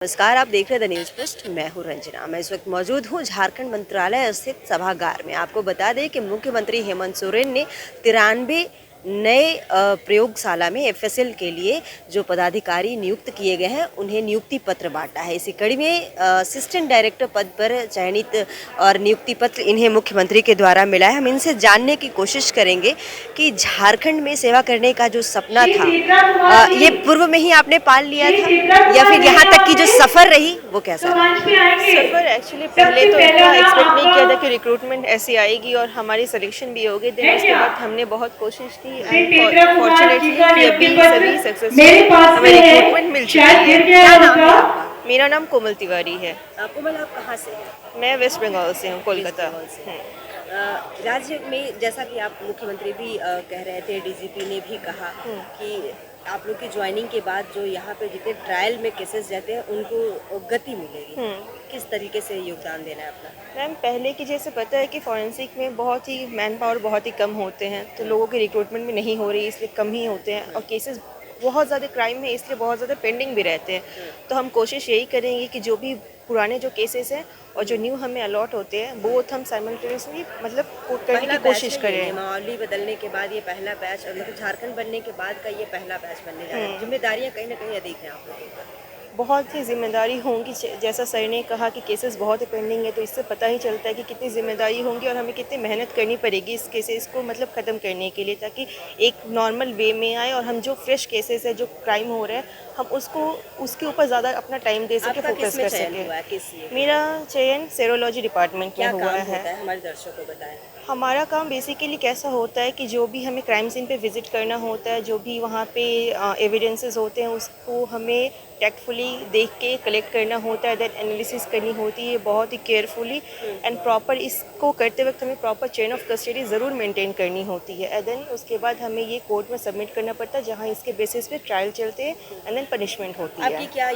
नमस्कार, आप देख रहे हैं द न्यूज पोस्ट। मैं हूं रंजना। मैं इस वक्त मौजूद हूं झारखंड मंत्रालय स्थित सभागार में। आपको बता दें कि मुख्यमंत्री हेमंत सोरेन ने 93 नए प्रयोगशाला में एफएसएल के लिए जो पदाधिकारी नियुक्त किए गए हैं उन्हें नियुक्ति पत्र बांटा है। इसी कड़ी में असिस्टेंट डायरेक्टर पद पर चयनित और नियुक्ति पत्र इन्हें मुख्यमंत्री के द्वारा मिला है। हम इनसे जानने की कोशिश करेंगे कि झारखंड में सेवा करने का जो सपना था ये पूर्व में ही आपने पाल लिया था या फिर यहाँ तक की जो सफर रही वो कैसा रहा? सफर एक्चुअली पहले तो इतना एक्सपेक्ट नहीं किया था कि रिक्रूटमेंट ऐसी आएगी और हमारी सिलेक्शन भी होगी। देन उसके बाद हमने बहुत कोशिश की एंड फॉर्चुनेटली कि अभी सभी सक्सेसफुल हमें रिक्रूटमेंट मिल चुकी है। क्या नाम है आपका? मेरा नाम कोमल तिवारी है। कोमल, आप कहाँ से हैं? मैं वेस्ट बंगाल से हूँ, कोलकाता। वेस्ट बंगाल से। राज्य में जैसा कि आप मुख्यमंत्री भी कह रहे थे, डीजीपी ने भी कहा कि आप लोग की ज्वाइनिंग के बाद जो यहाँ पे जितने ट्रायल में केसेस जाते हैं उनको गति मिलेगी। किस तरीके से योगदान देना है अपना? मैम, पहले की जैसे पता है कि फॉरेंसिक में बहुत ही मैन पावर बहुत ही कम होते हैं, तो लोगों की रिक्रूटमेंट भी नहीं हो रही, इसलिए कम ही होते हैं और केसेस बहुत ज़्यादा क्राइम है इसलिए बहुत ज़्यादा पेंडिंग भी रहते हैं। तो हम कोशिश यही करेंगे कि जो भी पुराने जो केसेस हैं और जो न्यू हमें अलॉट होते हैं वो हम साइमल्टेनियसली मतलब करने की कोशिश करें। नियमावली बदलने के बाद ये पहला बैच और मतलब झारखंड बनने के बाद का ये पहला बैच बनने जा रहा है। जिम्मेदारियां कहीं ना कहीं अधिक हैं आप लोगों पर। बहुत ही जिम्मेदारी होंगी, जैसा सर ने कहा कि केसेस बहुत ही पेंडिंग है, तो इससे पता ही चलता है कि कितनी जिम्मेदारी होंगी और हमें कितनी मेहनत करनी पड़ेगी इस केसेस को मतलब ख़त्म करने के लिए, ताकि एक नॉर्मल वे में आए और हम जो फ्रेश केसेस है जो क्राइम हो रहा है हम उसको उसके ऊपर ज़्यादा अपना टाइम दे सके, फोकस कर सके। मेरा चयन सेरोलॉजी डिपार्टमेंट में हुआ है। हमारे दर्शकों को बताएं। हमारा काम बेसिकली कैसा होता है कि जो भी हमें क्राइम सीन पे विज़िट करना होता है, जो भी वहाँ पे एविडेंसेस होते हैं उसको हमें टैक्टफुली देख के कलेक्ट करना होता है, देन एनालिसिस करनी होती है बहुत ही केयरफुली एंड प्रॉपर। इसको करते वक्त हमें प्रॉपर चेन ऑफ कस्टडी ज़रूर मेंटेन करनी होती है एंड देन उसके बाद हमें ये कोर्ट में सबमिट करना पड़ता है जहाँ इसके बेसिस पे ट्रायल चलते हैं एंड देन पनिशमेंट होती है। आपकी क्या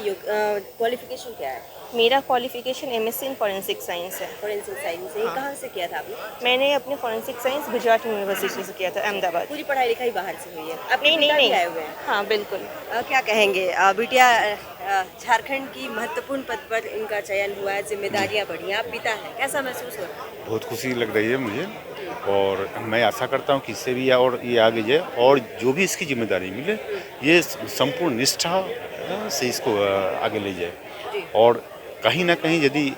क्वालिफिकेशन क्या है? मेरा qualification MSc in forensic science है। Forensic science. ये कहाँ से किया था आपने? मैंने अपने फॉरेंसिक साइंस गुजरात यूनिवर्सिटी से किया था, अहमदाबाद। पूरी पढ़ाई लिखाई बाहर से हुई है? अब नहीं आए हुए हैं? हाँ बिल्कुल। क्या कहेंगे बिटिया, झारखंड की महत्वपूर्ण पद पर इनका चयन हुआ है, जिम्मेदारियां बढ़ी हैं, आप पिता हैं, कैसा महसूस हो रहा है? बहुत खुशी लग रही है मुझे और मैं आशा करता हूँ कि इससे भी और ये आगे जाए और जो भी इसकी जिम्मेदारी मिले ये संपूर्ण निष्ठा से इसको आगे ले जाए और कहीं ना कहीं यदि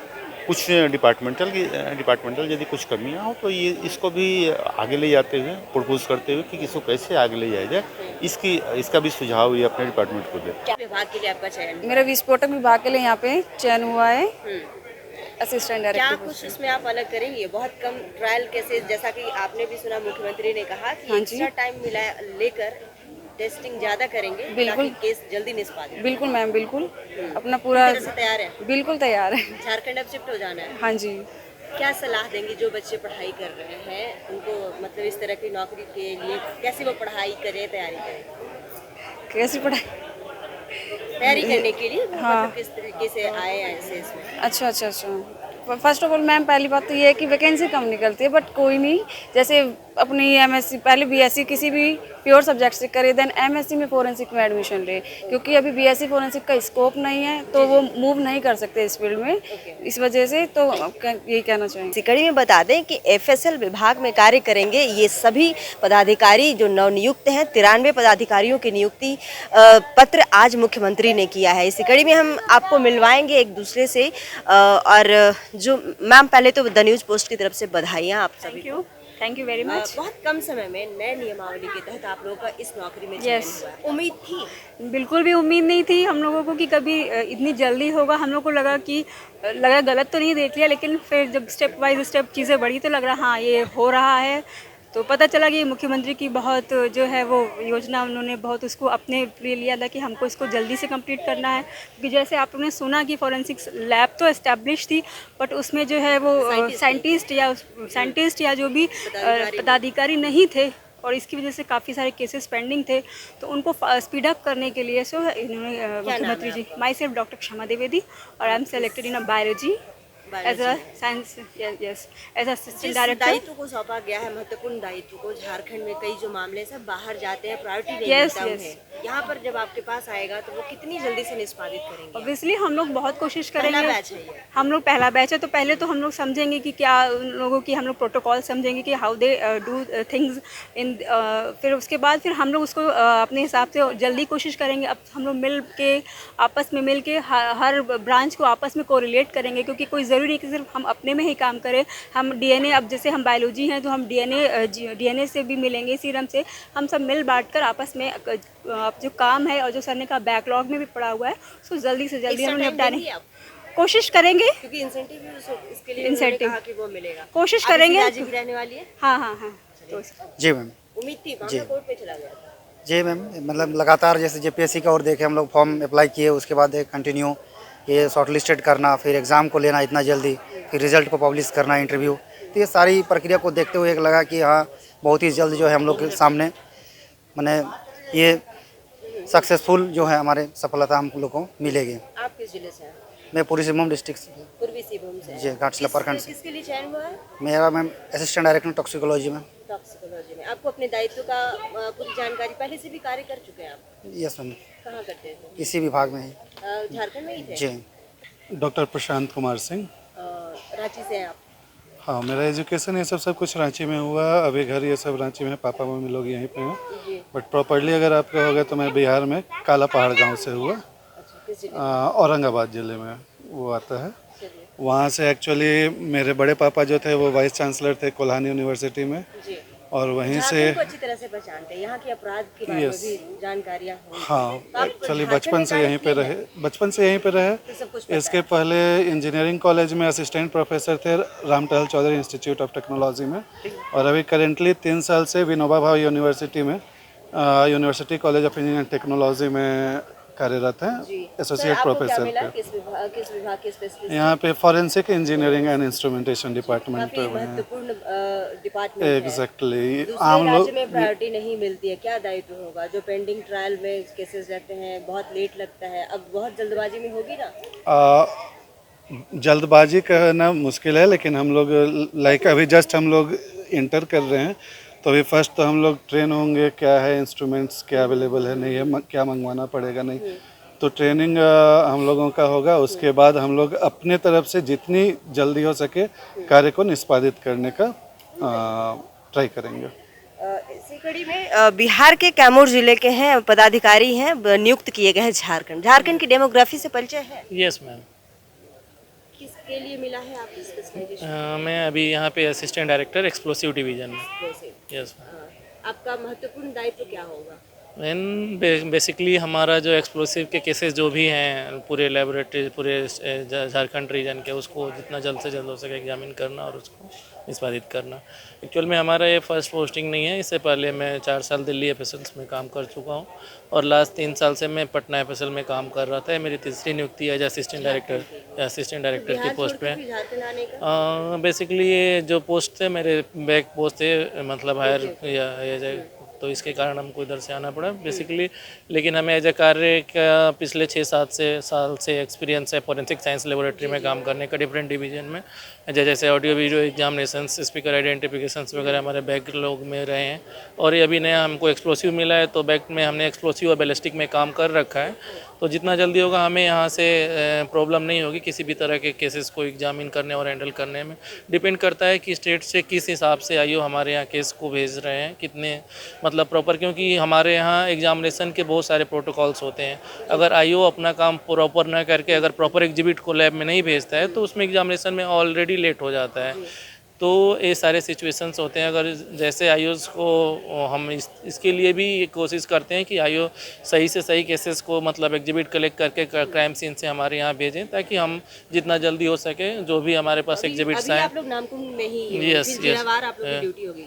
कुछ डिपार्टमेंटल यदि कुछ कमियां हो तो ये इसको भी आगे ले जाते हुए प्रपोज करते हुए कि इसको कैसे आगे ले जाया जाए इसका भी सुझाव ये अपने डिपार्टमेंट को दे। क्या विभाग के लिए आपका चयन? मेरा विस्फोटक विभाग के लिए यहाँ पे चयन हुआ है, असिस्टेंट क्या डायरेक्टर। कुछ इसमें आप अलग करेंगे? बहुत कम ट्रायल केसेस, जैसा कि आपने भी सुना मुख्यमंत्री ने कहा कि एक्स्ट्रा टाइम मिला लेकर टेस्टिंग ज्यादा करेंगे बिल्कुल, ताकि केस जल्दी निष्पादित हो। बिल्कुल मैम, बिल्कुल अपना पूरा तैयार है? बिल्कुल तैयार है। झारखंड अब शिफ्ट हो जाना है? हाँ जी। क्या सलाह देंगे जो बच्चे पढ़ाई कर रहे हैं उनको, मतलब इस तरह की नौकरी के लिए कैसे वो पढ़ाई करें, तैयारी करें? कैसी पढ़ाई तैयारी करने के लिए हाँ। मतलब किस तरीके से आए ऐसे इसमें? अच्छा। फर्स्ट ऑफ ऑल मैम, पहली बात तो ये है कि वैकेंसी कम निकलती है, बट कोई नहीं। जैसे अपनी एमएससी पहले बीएससी किसी भी प्योर सब्जेक्ट से करे, देन एमएससी में फोरेंसिक में एडमिशन ले, क्योंकि अभी बीएससी फोरेंसिक का स्कोप नहीं है तो वो मूव नहीं कर सकते इस फील्ड में। इस वजह से तो यही कहना चाहेंगे। इसी कड़ी में बता दें कि एफएसएल विभाग में कार्य करेंगे ये सभी पदाधिकारी जो नवनियुक्त हैं। 93 पदाधिकारियों की नियुक्ति पत्र आज मुख्यमंत्री ने किया है। इसी कड़ी में हम आपको मिलवाएंगे एक दूसरे से और जो मैम, पहले तो द न्यूज पोस्ट की तरफ से बधाइयाँ आप सभी को। Thank you very much. बहुत कम समय में नए नियमावली के तहत आप लोगों का इस नौकरी में चयन हुआ है। उम्मीद थी? बिल्कुल भी उम्मीद नहीं थी हम लोगों को कि कभी इतनी जल्दी होगा। हम लोग को लगा गलत तो नहीं देख लिया, लेकिन फिर जब स्टेप बाय स्टेप चीज़ें बढ़ी तो लग रहा हाँ ये हो रहा है। तो पता चला कि मुख्यमंत्री की बहुत जो है वो योजना उन्होंने बहुत उसको अपने लिए लिया था कि हमको इसको जल्दी से कंप्लीट करना है। क्योंकि जैसे आपने सुना कि फॉरेंसिक्स लैब तो एस्टेब्लिश थी, बट उसमें जो है वो साइंटिस्ट या जो भी पदाधिकारी नहीं थे और इसकी वजह से काफ़ी सारे केसेस पेंडिंग थे, तो उनको स्पीड अप करने के लिए इन्होंने मुख्यमंत्री जी, my self doctor Kshama Dwivedi और I am selected in biology as a science yes as assistant जिस डायरेक्टर दायित्व को सौंपा गया है, महत्वपूर्ण दायित्व को, झारखंड में कई जो मामले सब बाहर जाते हैं, प्रायोरिटी नहीं Yes, मिलता yes. उन्हें। यहाँ पर जब आपके पास आएगा तो वो कितनी जल्दी से निष्पादित करेंगे? ऑब्वियसली हम लोग बहुत कोशिश पहला करेंगे। बैच है ये। हम लोग पहला बैच है तो पहले तो हम लोग समझेंगे कि क्या उन लोगों की, हम लोग प्रोटोकॉल समझेंगे कि how they do things in, फिर उसके बाद फिर हम लोग उसको अपने हिसाब से जल्दी कोशिश करेंगे। अब हम लोग मिल के आपस में मिल के हर ब्रांच को आपस में कोरिलेट करेंगे, क्योंकि कोई ज़रूरी नहीं कि सिर्फ हम अपने में ही काम करें। हम डीएनए, अब जैसे हम बायोलॉजी हैं तो हम डीएनए से भी मिलेंगे, सीरम से। हम सब मिल बांट कर आपस में अब जो काम है और जो सर ने कहा बैकलॉग में भी पड़ा हुआ है उसको जल्दी से जल्दी Extra हम time निपटाने देंगी आप? कोशिश करेंगे। क्योंकि इंसेंटिव भी इसके लिए उन्होंने Incentive. कहा कि वो मिलेगा। कोशिश आप इसी करेंगे। राज्य की रहने वाली है? हाँ हाँ हाँ तो जी मैम। उम्मीद थी, मामला कोर्ट पे चला गया था। जी मैम, मतलब लगातार जैसे जेपीएससी का और देखे हम लोग फॉर्म अप्लाई किए, उसके बाद कंटिन्यू ये शॉर्ट लिस्टेड करना, फिर एग्ज़ाम को लेना इतना जल्दी, फिर रिज़ल्ट को पब्लिश करना, इंटरव्यू, तो ये सारी प्रक्रिया को देखते हुए एक लगा कि हाँ बहुत ही जल्द जो है हम लोग के सामने माने ये सक्सेसफुल जो है हमारे सफलता हम लोग को मिलेगी। आप किस जिले से हैं? मैं पूर्वी सिंहभूम डिस्ट्रिक्ट से, पूर्वी सिंहभूम से हैं। जी घाटशिला प्रखंड से। किसके लिए चयन हुआ है? मेरा मैम असिस्टेंट डायरेक्टर टॉक्सिकोलॉजी में। टॉक्सिकोलॉजी में। आपको अपने दायित्व का पूरी जानकारी, पहले से भी कार्य कर चुके हैं आप? यस मैम, कहाँ करते थे? इसी विभाग में ही। झारखंड में ही थे? जी। डॉक्टर प्रशांत कुमार सिंह। रांची से हैं आप? हाँ, मेरा एजुकेशन ये सब कुछ रांची में हुआ। अभी घर ये सब रांची में है, पापा मम्मी लोग यहीं पे हैं। जी। बट प्रॉपर्ली अगर आप कहोगे तो मैं बिहार में काला पहाड़ गांव से हुआ, अच्छा, किस जिले? औरंगाबाद ज़िले में वो आता है। चलिए। वहाँ से एक्चुअली मेरे बड़े पापा जो थे वो वाइस चांसलर थे कोल्हानी यूनिवर्सिटी में, जी। और वहीं से झारखंड को अच्छी तरह से पहचानते हैं, यहाँ के अपराध के बारे में Yes. भी जानकारियाँ होंगी। हाँ, तो आप एक्चुअली झारखंड बचपन में से कार्य यहीं पे किए रहे, हैं? बचपन से यहीं पे रहे। तो सब कुछ पता इसके है। पहले इंजीनियरिंग कॉलेज में असिस्टेंट प्रोफेसर थे Ramtahal Chaudhary institute of technology में, और अभी करेंटली 3 साल से विनोबा भावे यूनिवर्सिटी में university college of engineering technology में कार्यरत जी। हैं, सर, एसोसिएट आपको क्या प्रोफेसर मिला? के। किस विभाग के स्पेशलिस्ट? यहाँ पे forensic engineering and instrumentation department काफी पे हैं। महत्वपूर्ण डिपार्टमेंट है। एग्जैक्टली। दूसरे आम राज्य लोग में प्रायोरिटी नहीं मिलती है, क्या दायित्व होगा? जो पेंडिंग ट्रायल में केसेस रहते हैं, बहुत लेट लगता है, अब बहुत जल्दबाजी में होगी ना? जल्दबाजी कहना मुश्किल है, लेकिन हम लोग लाइक अभी जस्ट हम लोग इंटर कर रहे हैं, तो अभी फर्स्ट तो हम लोग ट्रेन होंगे, क्या है इंस्ट्रूमेंट्स क्या अवेलेबल है, नहीं है, क्या मंगवाना पड़ेगा, नहीं, तो ट्रेनिंग हम लोगों का होगा। उसके बाद हम लोग अपने तरफ से जितनी जल्दी हो सके कार्य को निष्पादित करने का ट्राई करेंगे। इसी कड़ी में बिहार के कैमूर जिले के हैं पदाधिकारी हैं, नियुक्त किए गए हैं झारखंड की डेमोग्राफी से परिचय है? Yes ma'am. किसके लिए मिला है आपकी स्पेशलाइजेशन? मैं अभी यहाँ पे असिस्टेंट डायरेक्टर एक्सप्लोसिव डिवीजन में। यस आपका महत्वपूर्ण दायित्व क्या होगा? मैम, बेसिकली हमारा जो एक्सप्लोसिव के केसेस जो भी हैं पूरे लेबोरेटरी, पूरे झारखंड रीजन के, उसको जितना जल्द से जल्द हो सके एग्जामिन करना और उसको निष्पादित करना। एक्चुअल में हमारा ये फर्स्ट पोस्टिंग नहीं है, इससे पहले मैं 4 साल दिल्ली एफएसएल्स में काम कर चुका हूँ, और लास्ट 3 साल से मैं पटना एफएसएल में काम कर रहा था। मेरी तीसरी नियुक्ति है असिस्टेंट डायरेक्टर की पोस्ट पे। झारखंड आने का बेसिकली ये जो पोस्ट थे मेरे बैक पोस्ट थे, मतलब हायर या तो इसके कारण हमको इधर से आना पड़ा बेसिकली। लेकिन हमें एज ए कार्य का पिछले 6-7 साल से एक्सपीरियंस है फॉरेंसिक साइंस लेबोरेटरी में काम करने का, डिफरेंट डिवीजन में, जैसे audio video examinations, speaker identifications वगैरह हमारे बैकलॉग में रहे हैं। और ये अभी नया हमको एक्सप्लोसिव मिला है, तो बैक में हमने एक्सप्लोसिव और बैलिस्टिक में काम कर रखा है। तो जितना जल्दी होगा हमें यहाँ से प्रॉब्लम नहीं होगी किसी भी तरह के केसेस को एग्जामिन करने और हैंडल करने में। डिपेंड करता है कि स्टेट से किस हिसाब से आईओ हमारे यहाँ केस को भेज रहे हैं, कितने मतलब प्रॉपर, क्योंकि हमारे यहाँ एग्जामिनेशन के बहुत सारे प्रोटोकॉल्स होते हैं। अगर आईओ अपना काम प्रॉपर ना करके अगर प्रॉपर एग्जिबिट को लैब में नहीं भेजता है तो उसमें एग्जामिनेशन में ऑलरेडी लेट हो जाता है। तो ये सारे सिचुएशंस होते हैं। अगर जैसे आईओज़ को हम इसके लिए भी कोशिश करते हैं कि आईओ सही से सही केसेस को मतलब एग्जिबिट कलेक्ट करके क्राइम सीन से हमारे यहाँ भेजें, ताकि हम जितना जल्दी हो सके जो भी हमारे पास एग्जिबिट्स आए। आप लोग नामकुम में ही हो, Yes, फिर yes. जिलावार आप लोग की ड्यूटी होगी?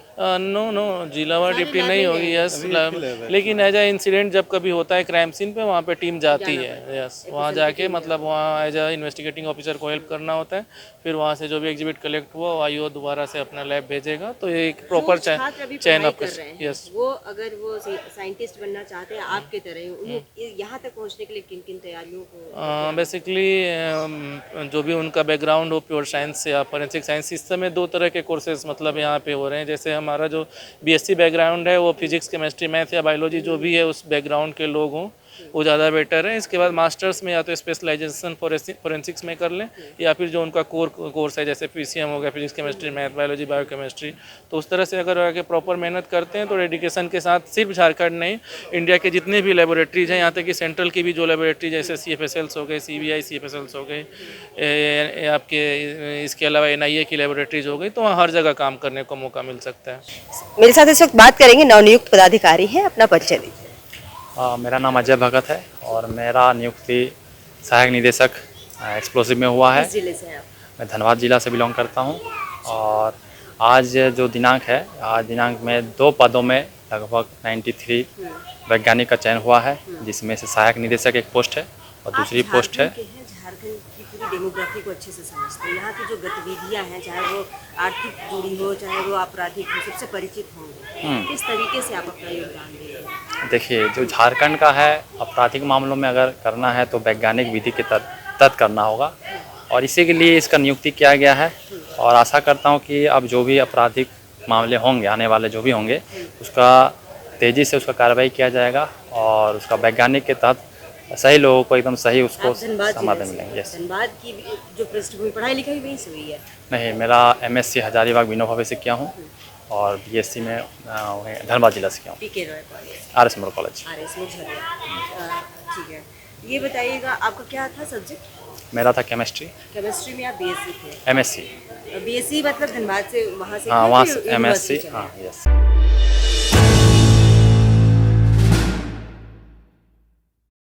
नो जिलावार सारे ड्यूटी लैब नहीं में होगी। हैं। यस, लेकिन एज ए इंसिडेंट जब कभी होता है क्राइम सीन पे, वहाँ पे टीम जाती है। यस, वहाँ जाके मतलब वहाँ एज ए इन्वेस्टिगेटिंग ऑफिसर को हेल्प करना होता है। फिर वहाँ से जो भी एग्जिबिट कलेक्ट हुआ आईओ दोबारा से अपना लैब भेजेगा, तो ये एक प्रॉपर छात्र अभी चैन पढ़ाई ऑफ कर रहे हैं, यस। वो अगर वो साइंटिस्ट बनना चाहते हैं आपके तरह, उन्हें यहाँ तक पहुँचने के लिए किन किन तैयारियों को बेसिकली जो भी उनका बैकग्राउंड हो, प्योर साइंस या फोरेंसिक साइंस, इस समय 2 तरह के कोर्सेज मतलब यहाँ पे हो रहे हैं। जैसे हमारा जो बीएससी बैकग्राउंड है वो फिजिक्स, केमिस्ट्री, मैथ या बायोलॉजी जो भी है उस बैकग्राउंड के लोग हों वो ज़्यादा बेटर है। इसके बाद मास्टर्स में या तो स्पेशलाइजेशन फोरेंसिक्स में कर लें, या फिर जो उनका कोर्स है जैसे पीसीएम हो गया, physics, chemistry, math, biology, biochemistry, तो उस तरह से अगर आगे प्रॉपर मेहनत करते हैं तो डेडिकेशन के साथ सिर्फ झारखंड नहीं, इंडिया के जितने भी लेबोरेटरीज हैं, यहाँ तक कि सेंट्रल की भी जो लेबोरेटरी जैसे CFSLs हो गए, CBI CFSLs हो गए, आपके इसके अलावा NIA की लेबोरेटरीज हो गई, तो वहाँ हर जगह काम करने को मौका मिल सकता है। मेरे साथ इस वक्त बात करेंगे नवनियुक्त पदाधिकारी हैं, अपना परिचय दीजिए। मेरा नाम अजय भगत है और मेरा नियुक्ति सहायक निदेशक एक्सप्लोसिव में हुआ है। किस जिले से हैं आप? मैं धनबाद जिला से बिलोंग करता हूं और आज जो दिनांक है, आज दिनांक में 2 पदों में लगभग 93 वैज्ञानिक का चयन हुआ है, जिसमें से सहायक निदेशक एक पोस्ट है और दूसरी पोस्ट है। झारखंड की पूरी डेमोग्राफी को अच्छे से समझते हैं, यहाँ की जो गतिविधियाँ हैं, चाहे वो आर्थिक जुड़ी हो, चाहे वो आपराधिक हो, सबसे परिचित होंगे। किस तरीके से आप अपना योगदान देंगे? देखिए, जो झारखंड का है, आपराधिक मामलों में अगर करना है तो वैज्ञानिक विधि के तहत करना होगा और इसी के लिए इसका नियुक्ति किया गया है। और आशा करता हूँ कि अब जो भी आपराधिक मामले होंगे, आने वाले जो भी होंगे, उसका तेज़ी से उसका कार्रवाई किया जाएगा और उसका वैज्ञानिक के तहत सही लोगों को एकदम सही उसको समाधान मिलेंगे। यस। धनबाद की जो पृष्ठभूमि पढ़ाई लिखाई वहीं से हुई है? नहीं, मेरा MSc हजारीबाग विनोबा भावे से किया हूँ और BSc में धनबाद जिला से किया हूँ, PK रॉय कॉलेज, RS मोड़ कॉलेज। RS में झरिया। ठीक है, ये बताइएगा आपका क्या था सब्जेक्ट? मेरा था केमिस्ट्री। केमिस्ट्री में आप BSc थे? MSc। BSc मतलब धनबाद से, वहाँ से? हाँ, किया वहाँ कि से यूनिवर्सिटी MSc। चले? हाँ, यस।